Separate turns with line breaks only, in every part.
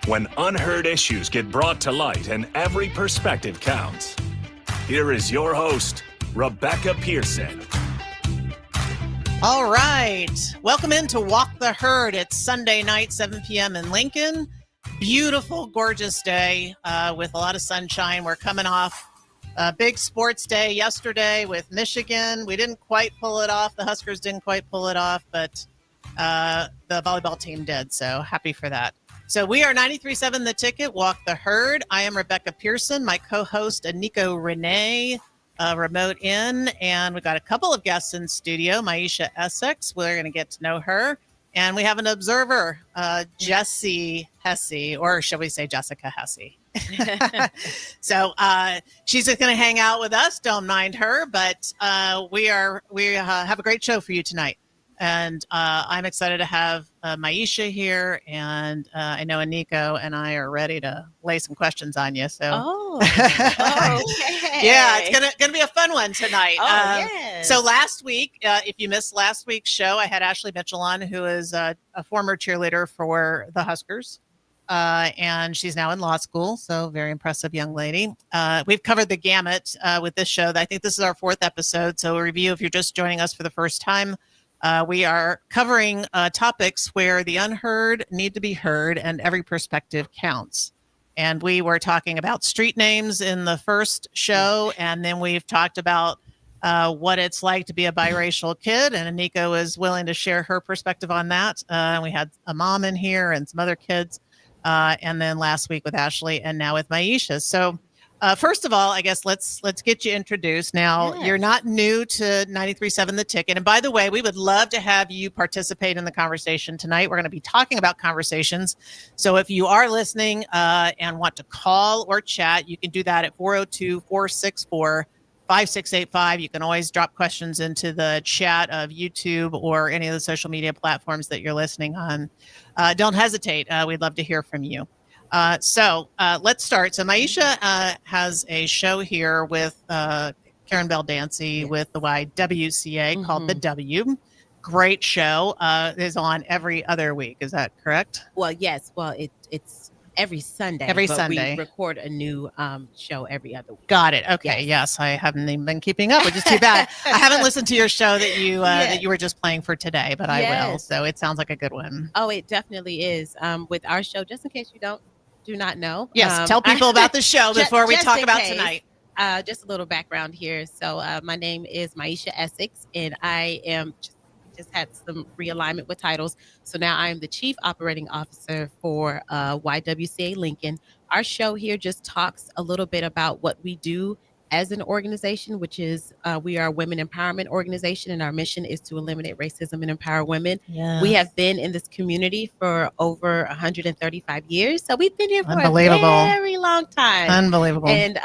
when unheard issues get brought to light and every perspective counts. Here is your host, Rebecca Pearson.
All right. Welcome into Walk the Herd. It's Sunday night, 7 p.m. in Lincoln. Beautiful, gorgeous day with a lot of sunshine. We're coming off a big sports day yesterday with Michigan. We didn't quite pull it off. The Huskers didn't quite pull it off, but the volleyball team did. So happy for that. So we are 93.7 The Ticket, Walk the Herd. I am Rebecca Pearson, my co-host, Aniko Renee, remote in. And we've got a couple of guests in studio, Myeisha Essex. We're going to get to know her. And we have an observer, Jessie Hesse, or shall we say Jessica Hesse. So she's just going to hang out with us. Don't mind her. But we have a great show for you tonight. And I'm excited to have Myeisha here. And I know Aniko and I are ready to lay some questions on you. So,
Okay.
Yeah, it's gonna be a fun one tonight.
Yes.
So last week, if you missed last week's show, I had Ashley Mitchell on, who is a former cheerleader for the Huskers. And she's now in law school, so very impressive young lady. We've covered the gamut with this show. I think this is our fourth episode. So a review, if you're just joining us for the first time, we are covering topics where the unheard need to be heard and every perspective counts. And we were talking about street names in the first show, and then we've talked about what it's like to be a biracial kid, and Aniko is willing to share her perspective on that. We had a mom in here and some other kids, and then last week with Ashley, and now with Myeisha. So first of all, I guess let's get you introduced. Now, You're not new to 93.7 The Ticket. And by the way, we would love to have you participate in the conversation tonight. We're going to be talking about conversations. So if you are listening and want to call or chat, you can do that at 402-464-5685. You can always drop questions into the chat of YouTube or any of the social media platforms that you're listening on. Don't hesitate. We'd love to hear from you. So let's start. So Myeisha has a show here with Karen Bell Dancy with the YWCA called The W. Great show. Is on every other week. Is that correct?
Well, yes. Well, it's every Sunday.
Every
but
Sunday.
We record a new show every other week.
Got it. Okay. Yes. I haven't even been keeping up, which is too bad. I haven't listened to your show that you that you were just playing for today, but I will. So it sounds like a good one.
Oh, it definitely is. With our show, just in case you do not know.
Yes, tell people about the show before we talk about tonight.
Just a little background here. So my name is Myeisha Essex, and I am just had some realignment with titles. So now I am the Chief Operating Officer for YWCA Lincoln. Our show here just talks a little bit about what we do as an organization, which is we are a women empowerment organization, and our mission is to eliminate racism and empower women. Yes. We have been in this community for over 135 years. So we've been here for a very long time.
Unbelievable.
And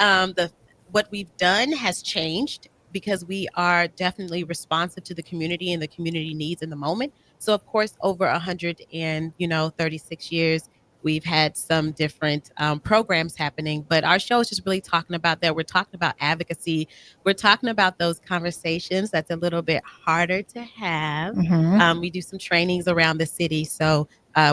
what we've done has changed because we are definitely responsive to the community and the community needs in the moment. So of course, over 136 years, we've had some different programs happening, but our show is just really talking about that. We're talking about advocacy. We're talking about those conversations that's a little bit harder to have. We do some trainings around the city. So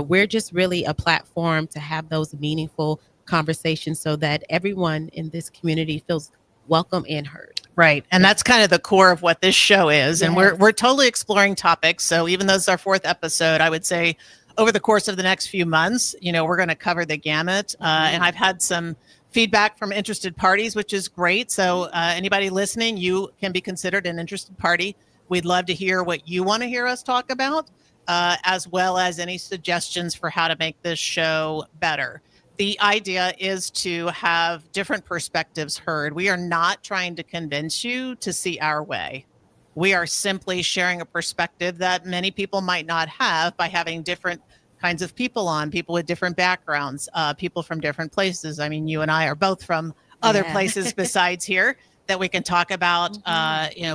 we're just really a platform to have those meaningful conversations so that everyone in this community feels welcome and heard.
Right. And that's kind of the core of what this show is. Yes. And we're totally exploring topics. So even though it's our fourth episode, I would say over the course of the next few months, we're going to cover the gamut. And I've had some feedback from interested parties, which is great. So anybody listening, you can be considered an interested party. We'd love to hear what you want to hear us talk about, as well as any suggestions for how to make this show better. The idea is to have different perspectives heard. We are not trying to convince you to see our way. We are simply sharing a perspective that many people might not have by having different kinds of people on, people with different backgrounds, people from different places. I mean, you and I are both from other places besides here that we can talk about,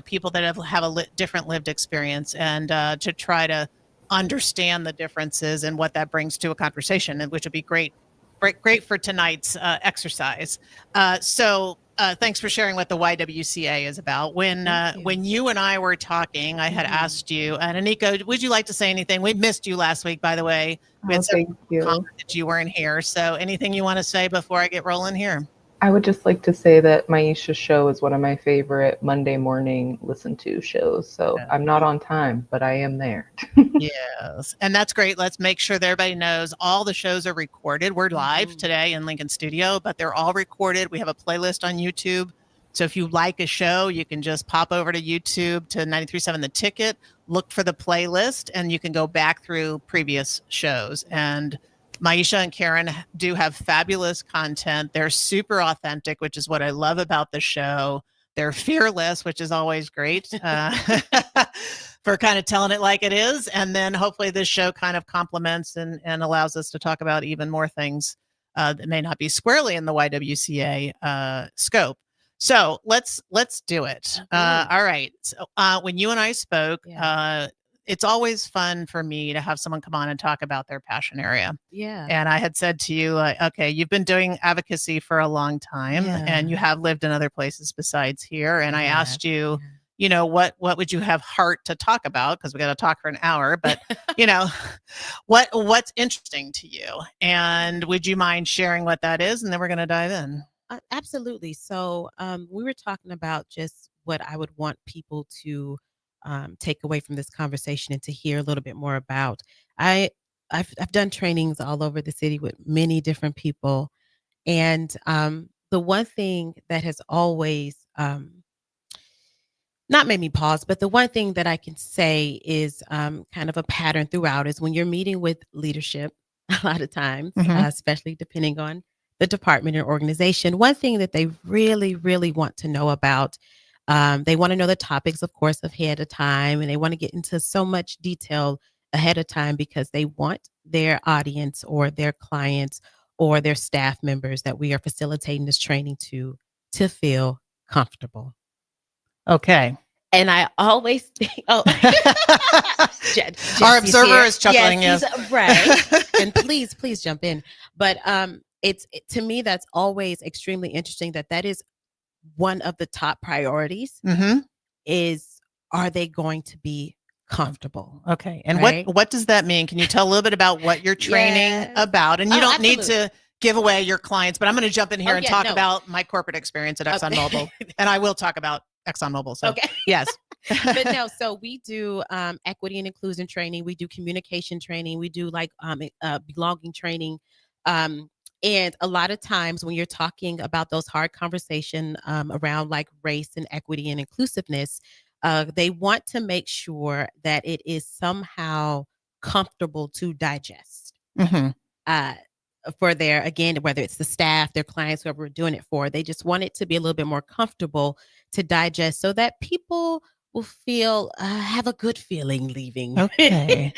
people that have a different lived experience, and to try to understand the differences and what that brings to a conversation, and which would be great for tonight's exercise. So Thanks for sharing what the YWCA is about. When you and I were talking, I had asked you, and Aniko, would you like to say anything? We missed you last week, by the way. We had
thank you.
comments that you weren't here. So anything you want to say before I get rolling here?
I would just like to say that Myeisha's show is one of my favorite Monday morning listen to shows. So I'm not on time, but I am there.
Yes. And that's great. Let's make sure that everybody knows all the shows are recorded. We're live today in Lincoln Studio, but they're all recorded. We have a playlist on YouTube. So if you like a show, you can just pop over to YouTube to 93.7 The Ticket, look for the playlist, and you can go back through previous shows. And Myeisha and Karen do have fabulous content. They're super authentic, which is what I love about the show. They're fearless, which is always great for kind of telling it like it is. And then hopefully this show kind of complements and allows us to talk about even more things that may not be squarely in the YWCA scope. So let's do it. All right. So when you and I spoke, it's always fun for me to have someone come on and talk about their passion area.
Yeah.
And I had said to you, okay, you've been doing advocacy for a long time and you have lived in other places besides here. And I asked you, you know, what would you have heart to talk about? Because we got to talk for an hour, but you know, what's interesting to you? And would you mind sharing what that is? And then we're going to dive in.
Absolutely. So we were talking about just what I would want people to take away from this conversation and to hear a little bit more about. I've done trainings all over the city with many different people, and the one thing that has always not made me pause, but the one thing that I can say is kind of a pattern throughout is when you're meeting with leadership, a lot of times, especially depending on the department or organization, one thing that they really, really want to know about. They want to know the topics, of course, ahead of time, and they want to get into so much detail ahead of time because they want their audience or their clients or their staff members that we are facilitating this training to feel comfortable.
Okay.
And I always think, our
observer is chuckling.
Yes, right. And please jump in. But to me, that's always extremely interesting that is one of the top priorities is, are they going to be comfortable?
Okay. And what does that mean? Can you tell a little bit about what you're training about? And you don't need to give away your clients, but I'm going to jump in here and talk about my corporate experience at ExxonMobil. And I will talk about ExxonMobil. So yes.
But no, so we do equity and inclusion training. We do communication training. We do like belonging training. And a lot of times when you're talking about those hard conversations around like race and equity and inclusiveness, they want to make sure that it is somehow comfortable to digest for their, again, whether it's the staff, their clients, whoever we're doing it for. They just want it to be a little bit more comfortable to digest so that people will feel have a good feeling leaving the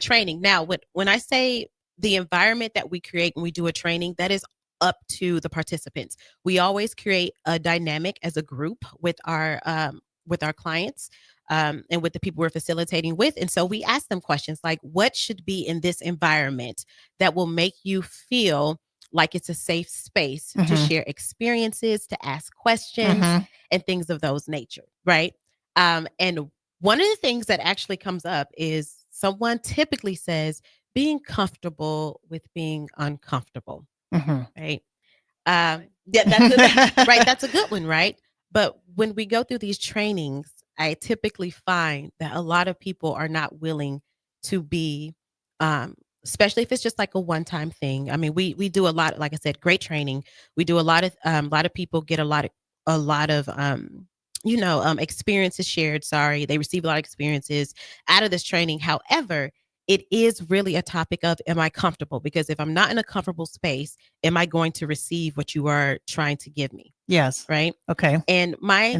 training. Now, when I say the environment that we create when we do a training, that is up to the participants. We always create a dynamic as a group with our clients and with the people we're facilitating with. And so we ask them questions like, what should be in this environment that will make you feel like it's a safe space to share experiences, to ask questions and things of those nature, right? And one of the things that actually comes up is someone typically says, being comfortable with being uncomfortable, right? That's a good one, right? But when we go through these trainings, I typically find that a lot of people are not willing to be, especially if it's just like a one-time thing. I mean, we do a lot, like I said, great training. We do a lot of people get a lot of experiences shared. They receive a lot of experiences out of this training. However, it is really a topic of, am I comfortable? Because if I'm not in a comfortable space, am I going to receive what you are trying to give me?
Yes.
Right.
Okay.
And my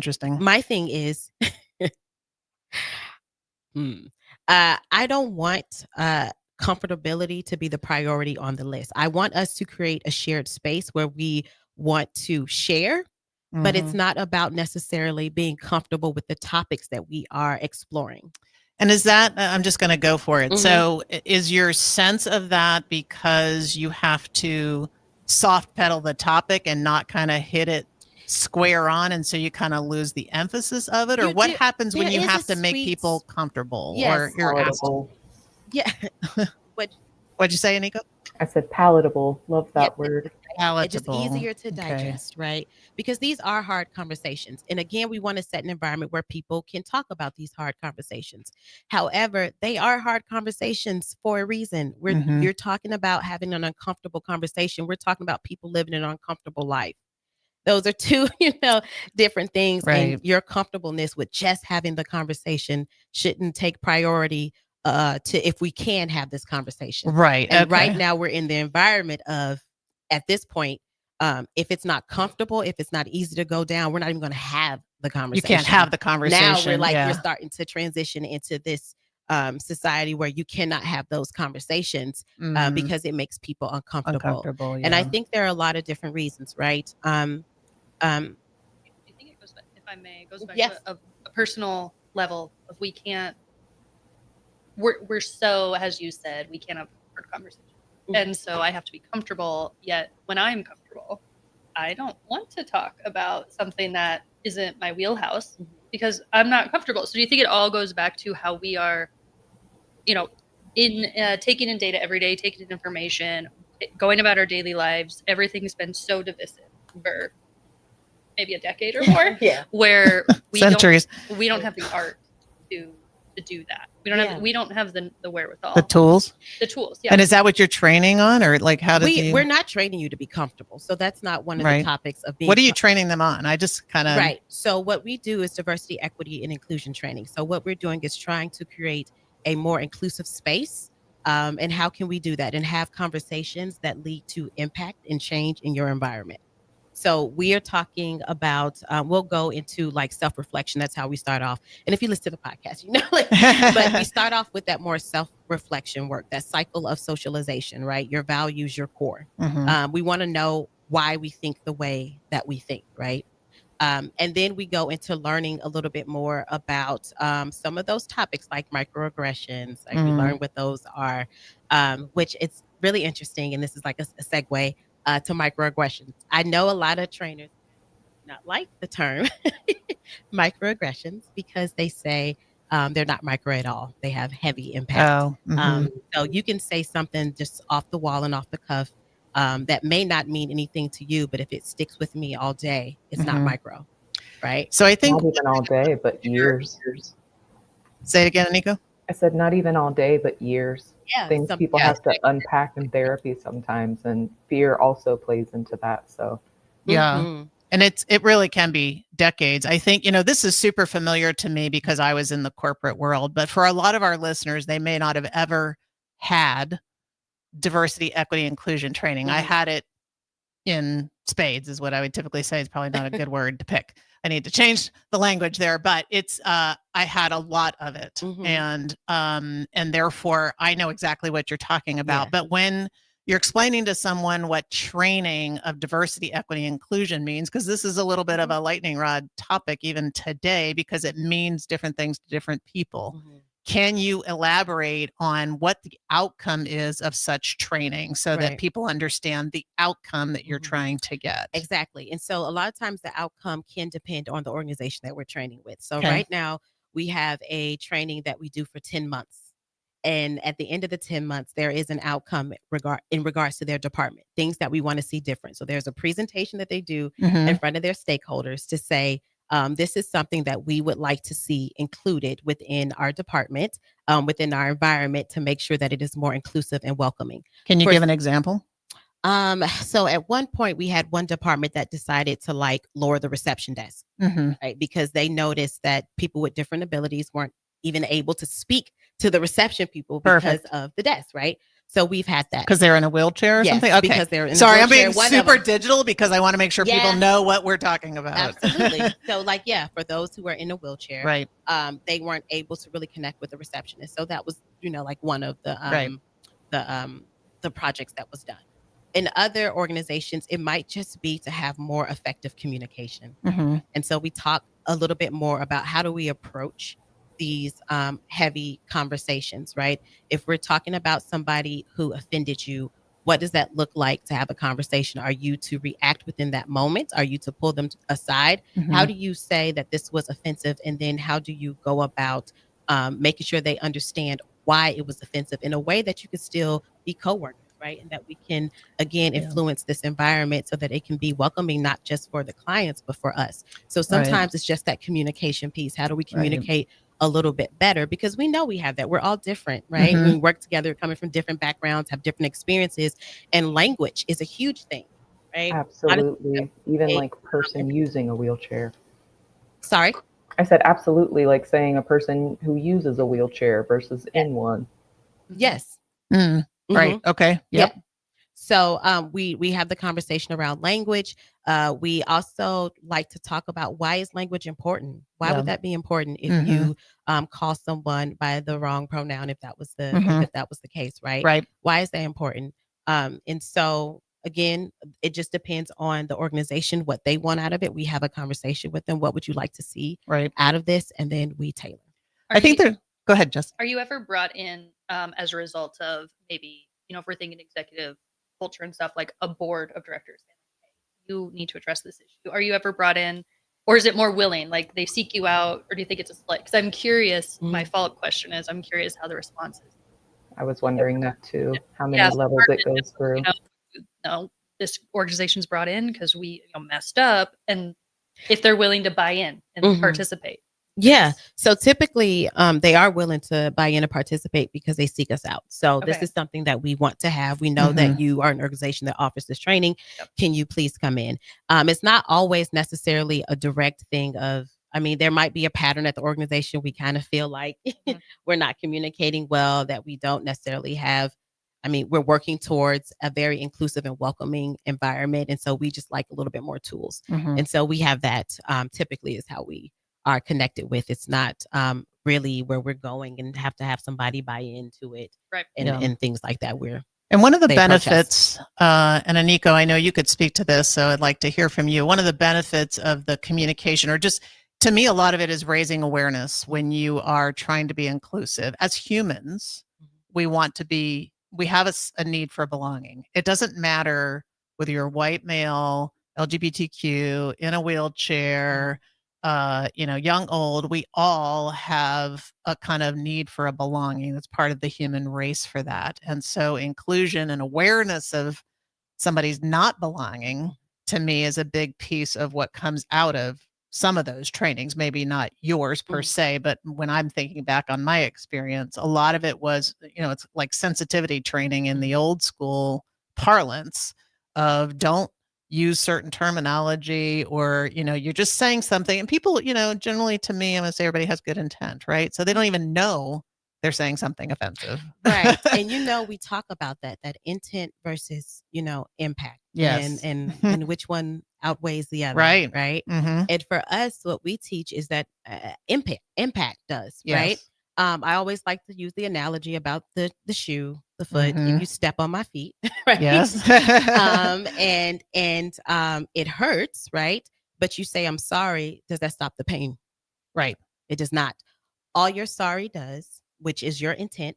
thing is, I don't want comfortability to be the priority on the list. I want us to create a shared space where we want to share, but it's not about necessarily being comfortable with the topics that we are exploring.
And is that, I'm just going to go for it. So is your sense of that because you have to soft pedal the topic and not kind of hit it square on, and so you kind of lose the emphasis of it? Or what happens when you have to make people comfortable?
Yes,
or you're asking?
Yeah.
What'd you say, Nico?
I said palatable. Love that word.
It's just
Palatable.
easier to digest, right? Because these are hard conversations. And again, we want to set an environment where people can talk about these hard conversations. However, they are hard conversations for a reason. You're talking about having an uncomfortable conversation. We're talking about people living an uncomfortable life. Those are two, different things.
Right.
And your comfortableness with just having the conversation shouldn't take priority to if we can have this conversation.
Right.
And right now we're in the environment of, at this point, if it's not comfortable, if it's not easy to go down, we're not even going to have the conversation.
You can't have the conversation.
Now we're like, we're starting to transition into this society where you cannot have those conversations because it makes people uncomfortable. And I think there are a lot of different reasons, right?
I think it goes back, if I may, it goes back to a personal level of we're so, as you said, we can't have hard conversations. And so I have to be comfortable, yet when I'm comfortable, I don't want to talk about something that isn't my wheelhouse because I'm not comfortable. So do you think it all goes back to how we are, in taking in data every day, taking in information, going about our daily lives? Everything's been so divisive for maybe a decade or more, where we don't have the art to do that. We don't have the wherewithal.
The tools.
Yeah.
And is that what you're training on, or like how does
we're not training you to be comfortable. So that's not one of the topics of being.
What are you training them on? I just kind of
Right. So what we do is diversity, equity, and inclusion training. So what we're doing is trying to create a more inclusive space. And how can we do that and have conversations that lead to impact and change in your environment? So we are talking about, we'll go into like self-reflection. That's how we start off. And if you listen to the podcast, but we start off with that more self-reflection work, that cycle of socialization, right? Your values, your core. We want to know why we think the way that we think, right? And then we go into learning a little bit more about some of those topics like microaggressions. Like we learn what those are, which it's really interesting. And this is like a segue to microaggressions. I know a lot of trainers not like the term microaggressions because they say they're not micro at all. They have heavy impact. So you can say something just off the wall and off the cuff that may not mean anything to you, but if it sticks with me all day, it's not micro, right?
So I think
not even all day, but years.
Say it again, Nico.
I said not even all day, but years. Things people have to unpack in therapy sometimes, and fear also plays into that. So
and it really can be decades. I think this is super familiar to me because I was in the corporate world, but for a lot of our listeners, they may not have ever had diversity, equity, inclusion training. I had it in spades, is what I would typically say. It's probably not a good word to pick. I need to change the language there, but it's I had a lot of it, and therefore I know exactly what you're talking about. But when you're explaining to someone what training of diversity, equity, inclusion means, because this is a little bit of a lightning rod topic even today, because it means different things to different people. Can you elaborate on what the outcome is of such training so that people understand the outcome that you're trying to get?
Exactly. And so a lot of times the outcome can depend on the organization that we're training with. So right now we have a training that we do for 10 months. And at the end of the 10 months, there is an outcome in regards to their department, things that we want to see different. So there's a presentation that they do in front of their stakeholders to say, this is something that we would like to see included within our department, within our environment, to make sure that it is more inclusive and welcoming.
Can you give an example?
So at one point we had one department that decided to lower the reception desk, right? Because they noticed that people with different abilities weren't even able to speak to the reception people because of the desk, right? So we've had that.
Because they're in a wheelchair or something? Okay.
Because they're in
Sorry,
a
I'm
wheelchair.
being super digital because I want to make sure people know what we're talking about.
Absolutely. So for those who are in a wheelchair,
right.
They weren't able to really connect with the receptionist. So that was, one of the projects that was done. In other organizations, it might just be to have more effective communication. And so we talk a little bit more about how do we approach these heavy conversations, right? If we're talking about somebody who offended you, what does that look like to have a conversation? Are you to react within that moment? Are you to pull them aside?
Mhm.
How do you say that this was offensive? And then how do you go about making sure they understand why it was offensive in a way that you can still be coworkers, right? And that we can, again, influence this environment so that it can be welcoming, not just for the clients, but for us. So sometimes it's just that communication piece. How do we communicate a little bit better? Because we know we have that. We're all different, right?
Mhm.
We work together, coming from different backgrounds, have different experiences, and language is a huge thing, right?
Absolutely. Even like person using a wheelchair.
Sorry?
I said absolutely, like saying a person who uses a wheelchair versus in one.
Yes.
Mm. Right. Okay. Yep.
Yeah. So we have the conversation around language. We also like to talk about, why is language important? Why would that be important if you call someone by the wrong pronoun, if that was the case, right?
Right.
Why is that important? And so again, it just depends on the organization, what they want out of it. We have a conversation with them. What would you like to see out of this? And then we tailor.
Go ahead, Jess.
Are you ever brought in as a result of maybe, if we're thinking executive culture and stuff, like a board of directors, you need to address this issue? Are you ever brought in, or is it more willing, like they seek you out, or do you think it's a split? Because I'm curious, my follow-up question is, I'm curious how the response is.
I was wondering that too, how many levels it goes through.
This organization's brought in because we messed up, and if they're willing to buy in and participate.
Yeah. So typically they are willing to buy in and participate because they seek us out. So this is something that we want to have. We know that you are an organization that offers this training. Can you please come in? It's not always necessarily a direct thing of, there might be a pattern at the organization. We kind of feel like we're not communicating well, that we don't necessarily have. We're working towards a very inclusive and welcoming environment. And so we just like a little bit more tools. And so we have that typically is how we are connected with. It's not really where we're going and have to have somebody buy into it, and things like that.
And one of the benefits, and Aniko, I know you could speak to this, so I'd like to hear from you. One of the benefits of the communication, or just to me, a lot of it is raising awareness when you are trying to be inclusive. As humans, we have a need for belonging. It doesn't matter whether you're white male, LGBTQ, in a wheelchair, young, old, we all have a kind of need for a belonging. That's part of the human race for that. And so inclusion and awareness of somebody's not belonging, to me, is a big piece of what comes out of some of those trainings. Maybe not yours per se, but when I'm thinking back on my experience, a lot of it was, it's like sensitivity training in the old school parlance of don't use certain terminology, or, you're just saying something, and people, generally, to me, I'm going to say everybody has good intent, right? So they don't even know they're saying something offensive.
Right. And, we talk about that intent versus, impact.
Yes.
And which one outweighs the other.
Right.
Right. And for us, what we teach is that impact does, right? I always like to use the analogy about the shoe, the foot. If you step on my feet, right?
Yes.
And it hurts, right? But you say, I'm sorry. Does that stop the pain?
Right.
It does not. All your sorry does, which is your intent,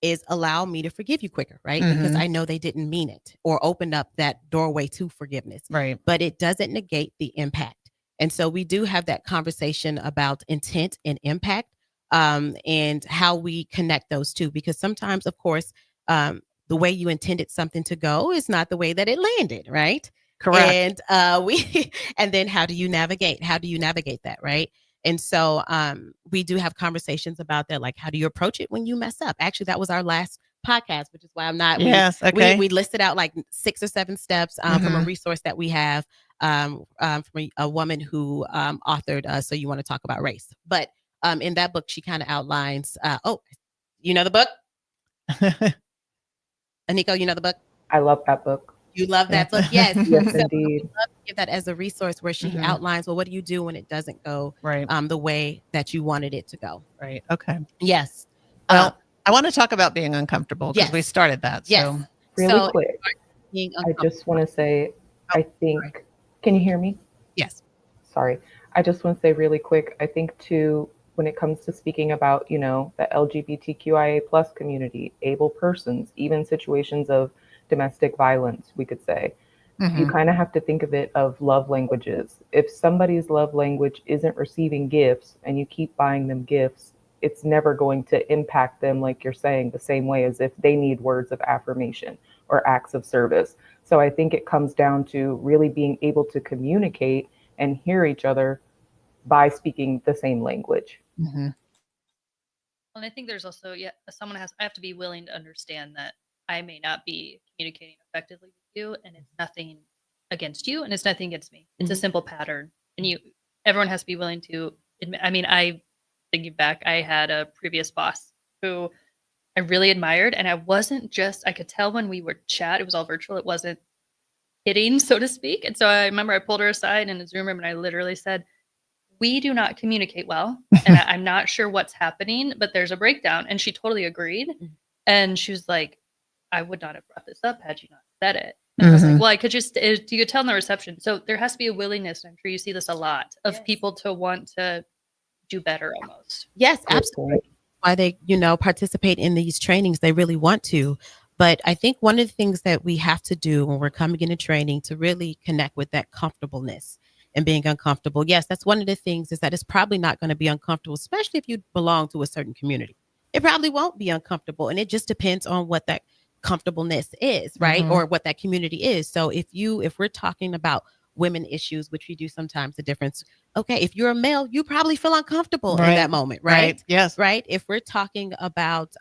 is allow me to forgive you quicker, right? Because I know they didn't mean it, or open up that doorway to forgiveness.
Right.
But it doesn't negate the impact. And so we do have that conversation about intent and impact, and how we connect those two. Because sometimes, of course, the way you intended something to go is not the way that it landed, right?
Correct.
And and then how do you navigate? How do you navigate that, right? And so we do have conversations about that, like how do you approach it when you mess up? Actually, that was our last podcast, which is why I'm not.
Yes, okay.
We listed out like 6 or 7 steps from a resource that we have from a woman who authored So You Want to Talk About Race. But in that book, she kind of outlines, you know the book? Aniko, you know the book?
I love that book.
You love that book? Yes.
Yes,
So
indeed.
love to give that as a resource where she outlines, well, what do you do when it doesn't go the way that you wanted it to go?
Right. Okay.
Yes.
Well, I want to talk about being uncomfortable because we started that.
Yes.
So
Really quick, I just want to say, I think, can you hear me?
Yes.
Sorry. I just want to say really quick, I think too, when it comes to speaking about, the LGBTQIA plus community, able persons, even situations of domestic violence, we could say. You
Mhm.
kind of have to think of it of love languages. If somebody's love language isn't receiving gifts and you keep buying them gifts, it's never going to impact them, like you're saying, the same way as if they need words of affirmation or acts of service. So I think it comes down to really being able to communicate and hear each other by speaking the same language.
Mhm.
And I think there's also, I have to be willing to understand that I may not be communicating effectively with you, and it's nothing against you, and it's nothing against me. It's a simple pattern, and everyone has to be willing to admit. I mean, thinking back, I had a previous boss who I really admired, and I could tell when we would chat, it was all virtual. It wasn't hitting, so to speak. And so I remember I pulled her aside in a Zoom room, and I literally said, "We do not communicate well, and I'm not sure what's happening, but there's a breakdown." And she totally agreed. And she was like, "I would not have brought this up had you not said it." And I was like, "Well, I could just, you could tell in the reception." So there has to be a willingness, and I'm sure you see this a lot, of people to want to do better almost.
Yes, absolutely. Why they, participate in these trainings, they really want to. But I think one of the things that we have to do when we're coming into training to really connect with that comfortableness and being uncomfortable. Yes, that's one of the things, is that it's probably not going to be uncomfortable, especially if you belong to a certain community. It probably won't be uncomfortable. And it just depends on what that comfortableness is, right? Or what that community is. So if we're talking about women issues, which we do sometimes, the difference. Okay, if you're a male, you probably feel uncomfortable in that moment, right?
Yes.
Right. If we're talking about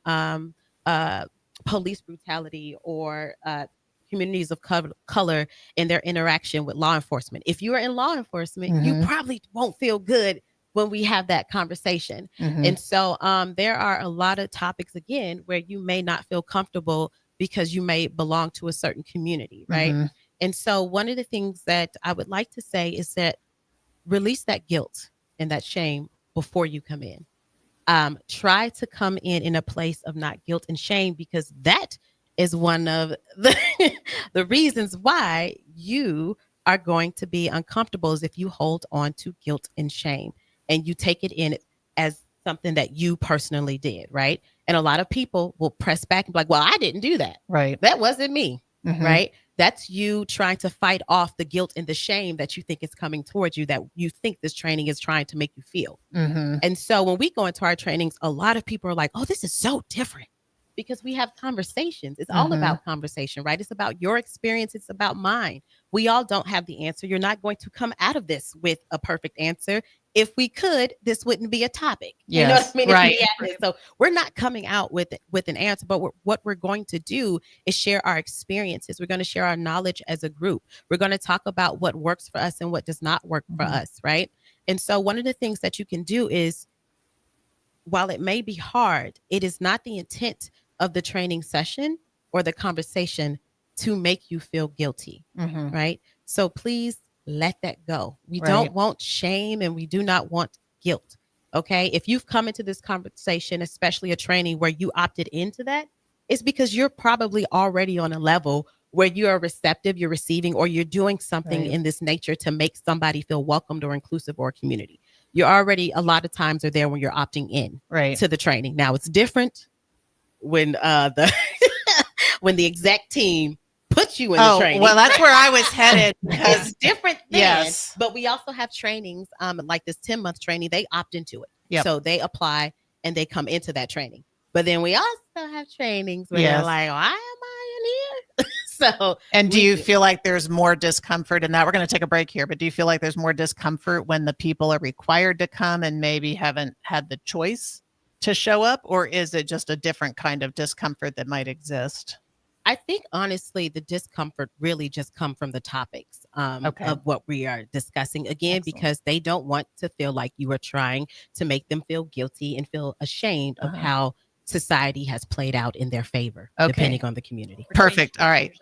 police brutality or communities of color in their interaction with law enforcement, if you are in law enforcement, you probably won't feel good when we have that conversation. And so there are a lot of topics, again, where you may not feel comfortable because you may belong to a certain community, right? And so one of the things that I would like to say is that release that guilt and that shame before you come in. Try to come in a place of not guilt and shame, because that is one of the reasons why you are going to be uncomfortable, is if you hold on to guilt and shame and you take it in as something that you personally did, right? And a lot of people will press back and be like, "Well, I didn't do that.
Right.
That wasn't me." Right? That's you trying to fight off the guilt and the shame that you think is coming towards you, that you think this training is trying to make you feel. And so when we go into our trainings, a lot of people are like, "Oh, this is so different," because we have conversations. It's all about conversation, right? It's about your experience. It's about mine. We all don't have the answer. You're not going to come out of this with a perfect answer. If we could, this wouldn't be a topic. You know what I mean?
Right.
So we're not coming out with an answer, but what we're going to do is share our experiences. We're going to share our knowledge as a group. We're going to talk about what works for us and what does not work for us, right? And so one of the things that you can do is, while it may be hard, it is not the intent of the training session or the conversation to make you feel guilty, right? So please let that go. We don't want shame, and we do not want guilt. Okay. If you've come into this conversation, especially a training where you opted into that, it's because you're probably already on a level where you are receptive, you're receiving, or you're doing something in this nature to make somebody feel welcomed or inclusive or a community. You're already, a lot of times, are there when you're opting in to the training. Now it's different when when the exec team puts you in the training.
Well, that's where I was headed.
It's different then.
Yes.
But we also have trainings, like this 10-month training, they opt into it. So they apply and they come into that training. But then we also have trainings where they're like, "Why am I in here?"
And do you feel like there's more discomfort in that? We're going to take a break here, but do you feel like there's more discomfort when the people are required to come and maybe haven't had the choice to show up? Or is it just a different kind of discomfort that might exist?
I think, honestly, the discomfort really just come from the topics of what we are discussing, again, because they don't want to feel like you are trying to make them feel guilty and feel ashamed of how society has played out in their favor, depending on the community.
Perfect. All right.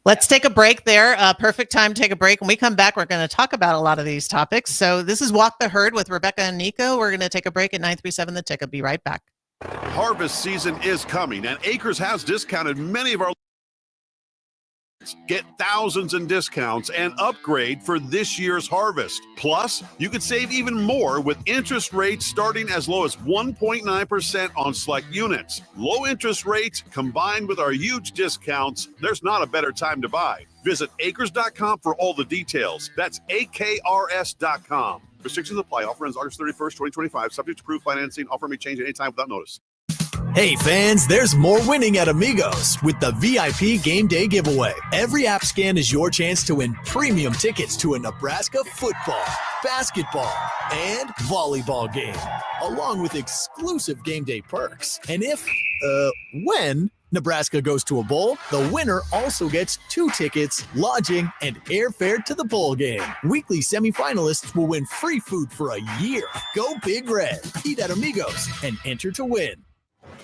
Let's take a break there. Perfect time to take a break. When we come back, we're going to talk about a lot of these topics. So this is Walk the Herd with Rebecca and Nico. We're going to take a break at 937 The Ticket. Be right back.
Harvest season is coming, and Acres has discounted many of our Get thousands in discounts and upgrade for this year's harvest. Plus, you could save even more with interest rates starting as low as 1.9% on select units. Low interest rates combined with our huge discounts, there's not a better time to buy. Visit acres.com for all the details. That's AKRS.com. Restrictions apply. Offer ends August 31st, 2025. Subject to approved financing. Offer may change at any time without notice.
Hey fans, there's more winning at Amigos with the VIP Game Day giveaway. Every app scan is your chance to win premium tickets to a Nebraska football, basketball, and volleyball game, along with exclusive game day perks. And when Nebraska goes to a bowl, the winner also gets 2 tickets, lodging, and airfare to the bowl game. Weekly semifinalists will win free food for a year. Go Big Red. Eat at Amigos and enter to win.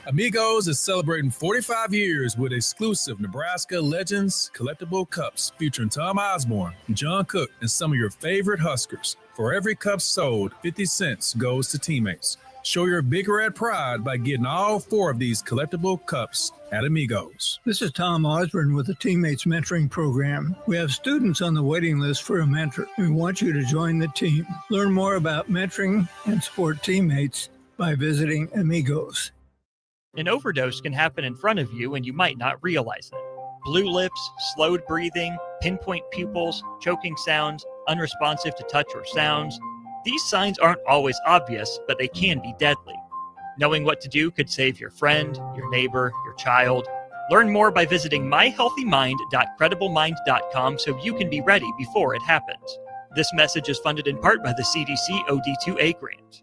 Amigos is celebrating 45 years with exclusive Nebraska Legends collectible cups featuring Tom Osborne, John Cook, and some of your favorite Huskers. For every cup sold, 50 cents goes to teammates. Show your Big Red pride by getting all 4 of these collectible cups at Amigos.
This is Tom Osborne with the Teammates Mentoring Program. We have students on the waiting list for a mentor. We want you to join the team. Learn more about mentoring and support teammates by visiting Amigos.
An overdose can happen in front of you and you might not realize it. Blue lips, slowed breathing, pinpoint pupils, choking sounds, unresponsive to touch or sounds. These signs aren't always obvious, but they can be deadly. Knowing what to do could save your friend, your neighbor, your child. Learn more by visiting myhealthymind.crediblemmind.com so you can be ready before it happens. This message is funded in part by the CDC OD2A grant.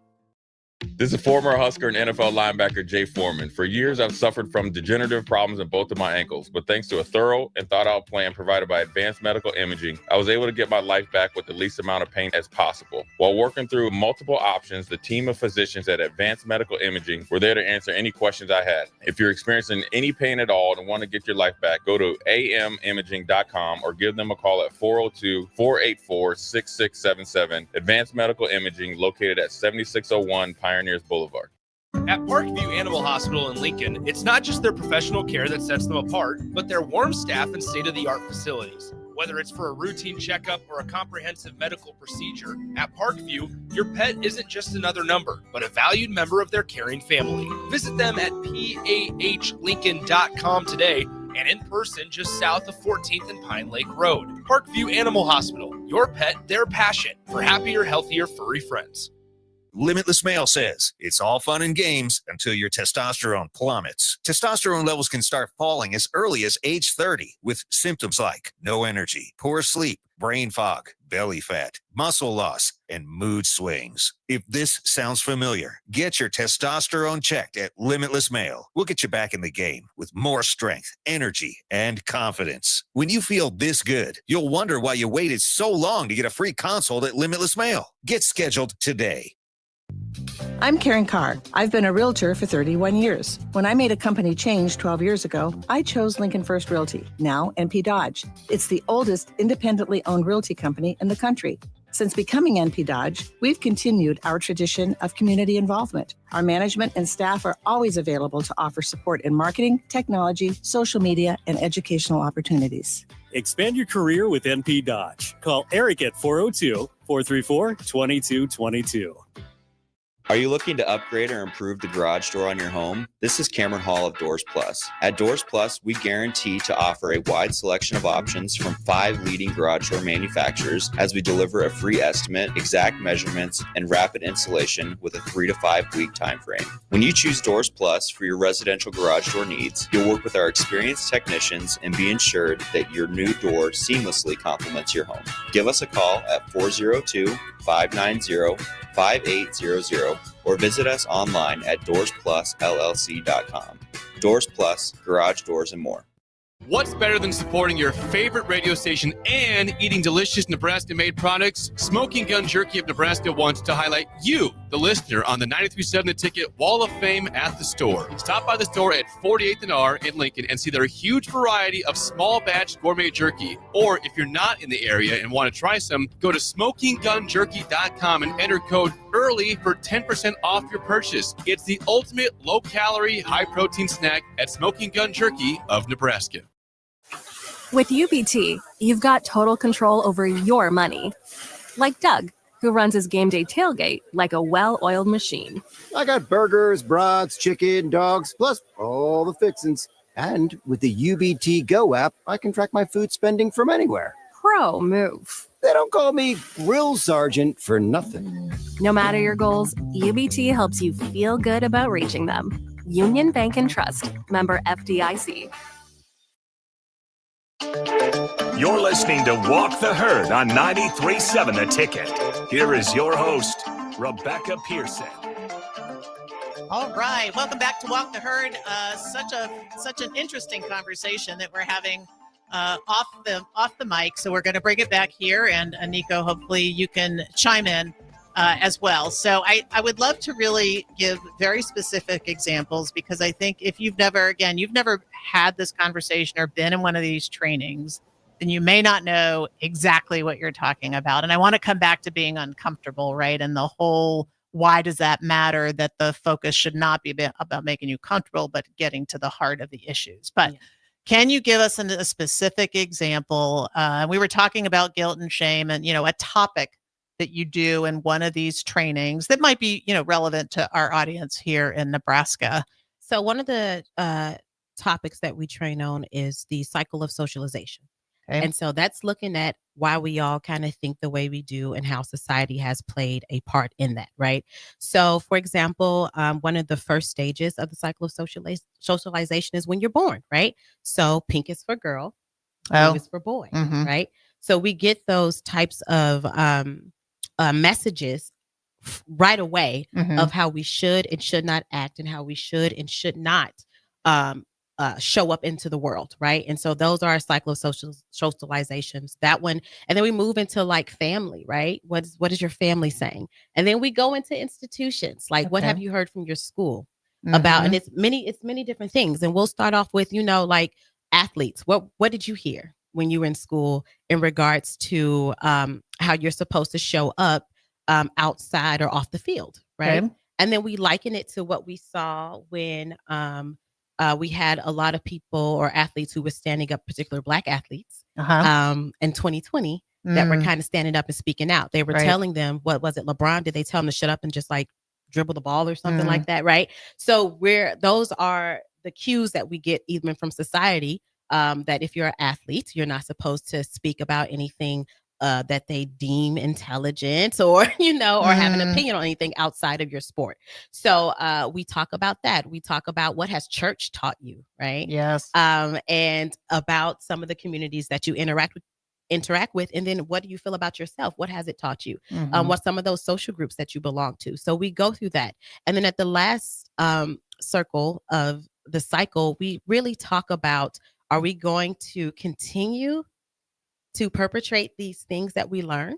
This is former Husker and NFL linebacker Jay Foreman. For years, I've suffered from degenerative problems in both of my ankles, but thanks to a thorough and thought-out plan provided by Advanced Medical Imaging, I was able to get my life back with the least amount of pain as possible. While working through multiple options, the team of physicians at Advanced Medical Imaging were there to answer any questions I had. If you're experiencing any pain at all and want to get your life back, go to amimaging.com or give them a call at 402-484-6677. Advanced Medical Imaging, located at 7601 Pioneers Boulevard.
At Parkview Animal Hospital in Lincoln, it's not just their professional care that sets them apart, but their warm staff and state-of-the-art facilities. Whether it's for a routine checkup or a comprehensive medical procedure, at Parkview, your pet isn't just another number, but a valued member of their caring family. Visit them at pahlincoln.com today and in person just south of 14th and Pine Lake Road. Parkview Animal Hospital, your pet, their passion for happier, healthier, furry friends.
Limitless Male says, it's all fun and games until your testosterone plummets. Testosterone levels can start falling as early as age 30 with symptoms like no energy, poor sleep, brain fog, belly fat, muscle loss, and mood swings. If this sounds familiar, get your testosterone checked at Limitless Male. We'll get you back in the game with more strength, energy, and confidence. When you feel this good, you'll wonder why you waited so long to get a free consult at Limitless Male. Get scheduled today.
I'm Karen Carr. I've been a realtor for 31 years. When I made a company change 12 years ago, I chose Lincoln First Realty, now NP Dodge. It's the oldest independently owned realty company in the country. Since becoming NP Dodge, we've continued our tradition of community involvement. Our management and staff are always available to offer support in marketing, technology, social media, and educational opportunities.
Expand your career with NP Dodge. Call Eric at 402-434-2222.
Are you looking to upgrade or improve the garage door on your home? This is Cameron Hall of Doors Plus. At Doors Plus, we guarantee to offer a wide selection of options from 5 leading garage door manufacturers as we deliver a free estimate, exact measurements, and rapid installation with a 3 to 5 week time frame. When you choose Doors Plus for your residential garage door needs, you'll work with our experienced technicians and be ensured that your new door seamlessly complements your home. Give us a call at 402-590-5800 or visit us online at doorsplusllc.com. Doors Plus, garage doors, and more.
What's better than supporting your favorite radio station and eating delicious Nebraska-made products? Smoking Gun Jerky of Nebraska wants to highlight you, the listener, on the 93.7 The Ticket Wall of Fame at the store. Stop by the store at 48th and R in Lincoln and see their huge variety of small batch gourmet jerky. Or if you're not in the area and want to try some, go to smokinggunjerky.com and enter code EARLY for 10% off your purchase. It's the ultimate low-calorie, high-protein snack at Smoking Gun Jerky of Nebraska.
With UBT, you've got total control over your money. Like Doug, who runs his game day tailgate like a well-oiled machine.
I got burgers, brats, chicken, dogs, plus all the fixins. And with the UBT Go app, I can track my food spending from anywhere.
Pro move.
They don't call me Grill Sergeant for nothing.
No matter your goals, UBT helps you feel good about reaching them. Union Bank and Trust, member FDIC.
You're listening to Walk the Herd on 93.7 The Ticket. Here is your host, Rebecca Pearson.
All right, welcome back to Walk the Herd. Such an interesting conversation that we're having off the mic. So we're going to bring it back here, and Nico, hopefully you can chime in as well. So I would love to really give very specific examples, because I think if you've never had this conversation or been in one of these trainings, then you may not know exactly what you're talking about. And I want to come back to being uncomfortable, right? And the whole, why does that matter? That the focus should not be about making you comfortable, but getting to the heart of the issues. But can you give us a specific example? We were talking about guilt and shame, and, a topic that you do in one of these trainings that might be, relevant to our audience here in Nebraska.
So one of the topics that we train on is the cycle of socialization. Okay. And so that's looking at why we all kind of think the way we do and how society has played a part in that, right? So, for example, one of the first stages of the cycle of socialization is when you're born, right? So pink is for girl, blue is for boy, right? So we get those types of messages right away of how we should and should not act, and how we should and should not show up into the world, right? And so those are our cycle of socializations, that one. And then we move into like family, right? What is your family saying? And then we go into institutions, like what have you heard from your school about? And it's many different things. And we'll start off with, like athletes. What did you hear when you were in school in regards to how you're supposed to show up outside or off the field, right? Okay. And then we liken it to what we saw when we had a lot of people or athletes who were standing up, particular Black athletes in 2020 that were kind of standing up and speaking out. They were telling them, what was it, LeBron? Did they tell him to shut up and just like dribble the ball or something like that, right? So those are the cues that we get even from society, that if you're an athlete, you're not supposed to speak about anything that they deem intelligent or, or have an opinion on anything outside of your sport. So we talk about that. We talk about what has church taught you, right?
Yes.
And about some of the communities that you interact with. And then what do you feel about yourself? What has it taught you? What some of those social groups that you belong to? So we go through that. And then at the last circle of the cycle, we really talk about, are we going to continue to perpetrate these things that we learned?